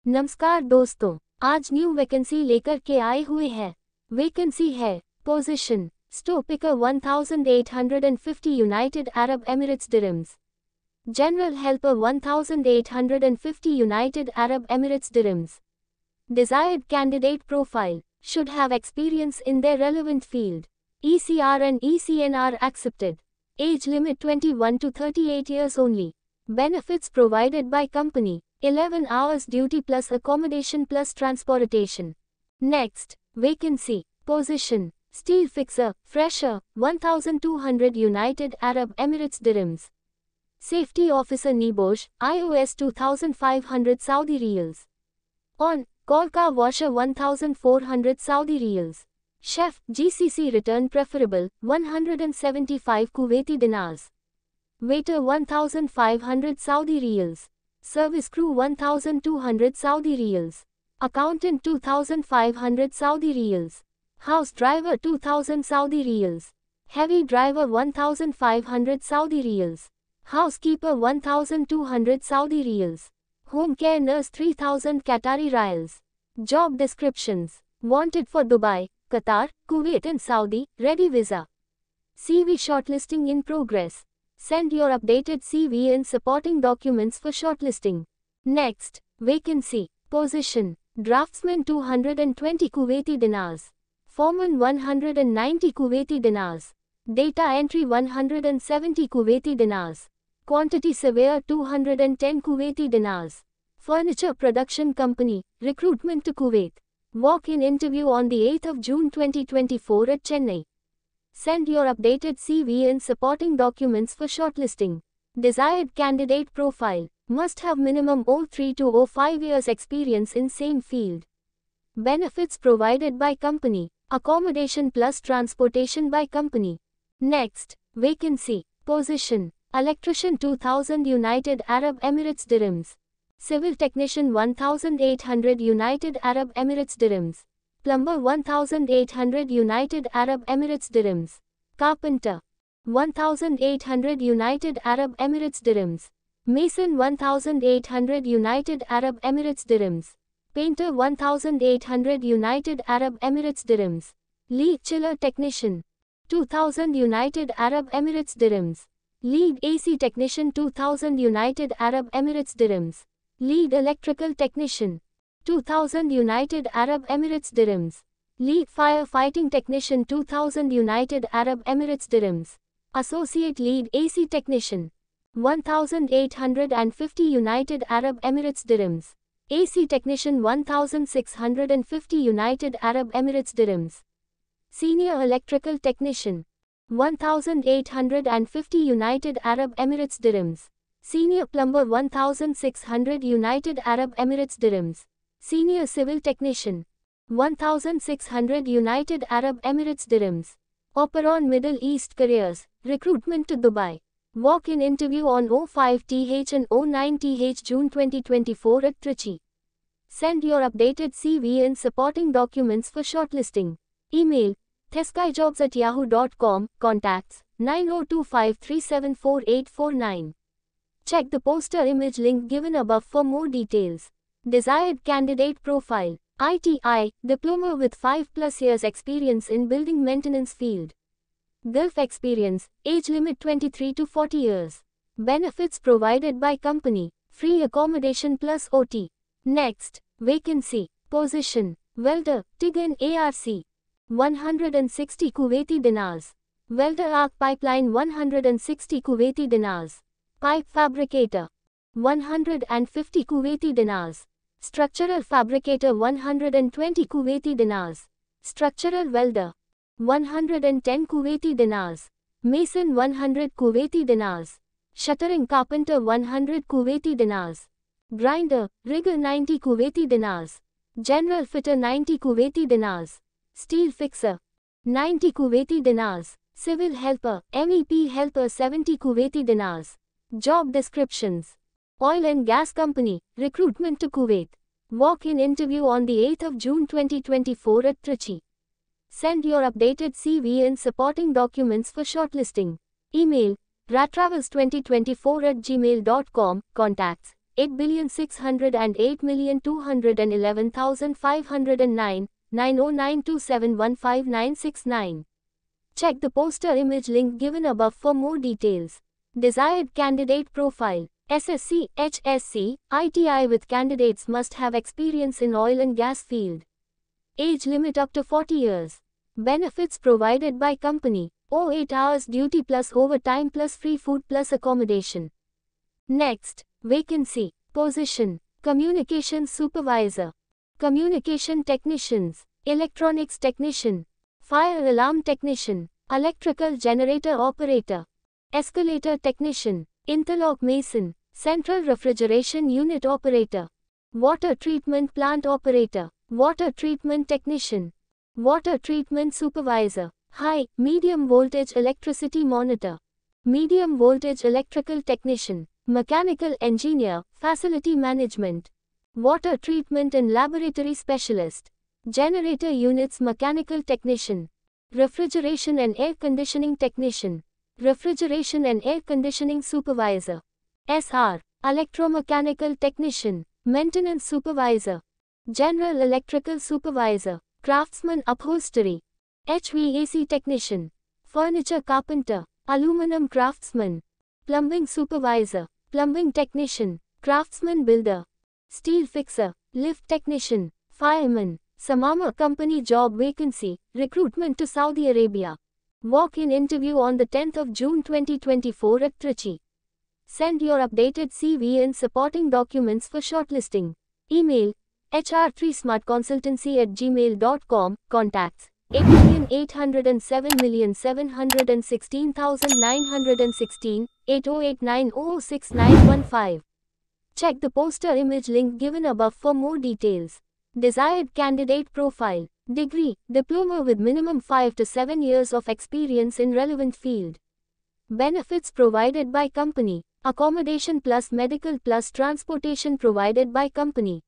नमस्कार दोस्तों, आज न्यू वैकेंसी लेकर के आए हुए हैं। वैकेंसी है position store picker 1850 United Arab Emirates dirhams, general helper 1850 United Arab Emirates dirhams. Desired candidate profile should have experience in their relevant field. ECR and ECNR accepted. Age limit 21 to 38 years only. Benefits provided by company: 11 hours duty plus accommodation plus transportation. Next, vacancy, position, steel fixer, fresher, 1200 United Arab Emirates dirhams. Safety officer Nebosh, IOS 2500 Saudi riyals. On call car washer 1400 Saudi riyals. Chef, GCC return preferable, 175 Kuwaiti dinars. Waiter 1500 Saudi riyals. Service crew 1200 Saudi riyals. Accountant 2500 Saudi riyals. House driver 2000 Saudi riyals. Heavy driver 1500 Saudi riyals. Housekeeper 1200 Saudi riyals. Home care nurse 3000 Qatari riyals. Job descriptions: wanted for Dubai, Qatar, Kuwait and Saudi, ready visa. CV shortlisting in progress. Send your updated CV and supporting documents for shortlisting. Next, vacancy, position, draftsman 220 Kuwaiti dinars. Foreman 190 Kuwaiti dinars. Data entry 170 Kuwaiti dinars. Quantity surveyor 210 Kuwaiti dinars. Furniture production company, recruitment to Kuwait. Walk-in interview on the 8th of June 2024 at Chennai. Send your updated CV and supporting documents for shortlisting. Desired candidate profile: must have minimum 03 to 05 years experience in same field. Benefits provided by company: accommodation plus transportation by company. Next, vacancy, position, electrician 2000 United Arab Emirates dirhams. Civil technician 1800 United Arab Emirates dirhams. Plumber 1800 United Arab Emirates dirhams. Carpenter 1800 United Arab Emirates dirhams. Mason 1800 United Arab Emirates dirhams. Painter 1800 United Arab Emirates dirhams. Lead chiller technician 2000 United Arab Emirates dirhams. Lead AC technician 2000 United Arab Emirates dirhams. Lead electrical technician 2000 United Arab Emirates dirhams. Lead firefighting technician 2000 United Arab Emirates dirhams. Associate lead AC technician 1850 United Arab Emirates dirhams. AC technician 1650 United Arab Emirates dirhams. Senior electrical technician 1850 United Arab Emirates dirhams. Senior plumber 1600 United Arab Emirates dirhams. Senior civil technician 1600 United Arab Emirates dirhams. Operon Middle East careers, recruitment to Dubai. Walk-in interview on 05th and 09th June 2024 at Trichy. Send your updated CV and supporting documents for shortlisting. Email: theskyjobs@yahoo.com. Contacts: 9025374849. Check the poster image link given above for more details. Desired candidate profile: ITI, diploma with 5+ years experience in building maintenance field. Gulf experience, age limit 23 to 40 years. Benefits provided by company: free accommodation plus OT. Next, vacancy, position, welder, TIG and ARC. 160 Kuwaiti dinars. Welder arc pipeline 160 Kuwaiti dinars. Pipe fabricator 150 Kuwaiti dinars. Structural fabricator 120 Kuwaiti dinars. Structural welder 110 Kuwaiti dinars. Mason 100 Kuwaiti dinars. Shuttering carpenter 100 Kuwaiti dinars. Grinder, rigger 90 Kuwaiti dinars. General fitter 90 Kuwaiti dinars. Steel fixer 90 Kuwaiti dinars. Civil helper, MEP helper 70 Kuwaiti dinars. Job descriptions: oil and gas company, recruitment to Kuwait. Walk-in interview on the 8th of June 2024 at Trichy. Send your updated CV and supporting documents for shortlisting. Email: ratravels2024@gmail.com. Contacts: 8,608,211,509, 9092715969. Check the poster image link given above for more details. Desired candidate profile. SSC, HSC, ITI with candidates must have experience in oil and gas field. Age limit up to 40 years. Benefits provided by company. 08 hours duty plus overtime plus free food plus accommodation. Next, vacancy. Position. Communications supervisor. Communication technicians. Electronics technician. Fire alarm technician. Electrical generator operator. Escalator technician. Interlock mason. Central refrigeration unit operator. Water treatment plant operator. Water treatment technician. Water treatment supervisor. High, medium voltage electricity monitor. Medium voltage electrical technician. Mechanical engineer, facility management. Water treatment and laboratory specialist. Generator units mechanical technician. Refrigeration and air conditioning technician. Refrigeration and air conditioning supervisor. SR. Electromechanical technician. Maintenance supervisor. General electrical supervisor. Craftsman upholstery. HVAC technician. Furniture carpenter. Aluminum craftsman. Plumbing supervisor. Plumbing technician. Craftsman builder. Steel fixer. Lift technician. Fireman. Samama company job vacancy. Recruitment to Saudi Arabia. Walk-in interview on the 10th of June 2024 at Trichy. Send your updated CV and supporting documents for shortlisting. Email hr3smartconsultancy@gmail.com. Contacts 8,807,716,916, 8089006915. Check the poster image link given above for more details. Desired candidate profile. Degree, diploma with minimum 5 to 7 years of experience in relevant field. Benefits provided by company. Accommodation plus medical plus transportation provided by company.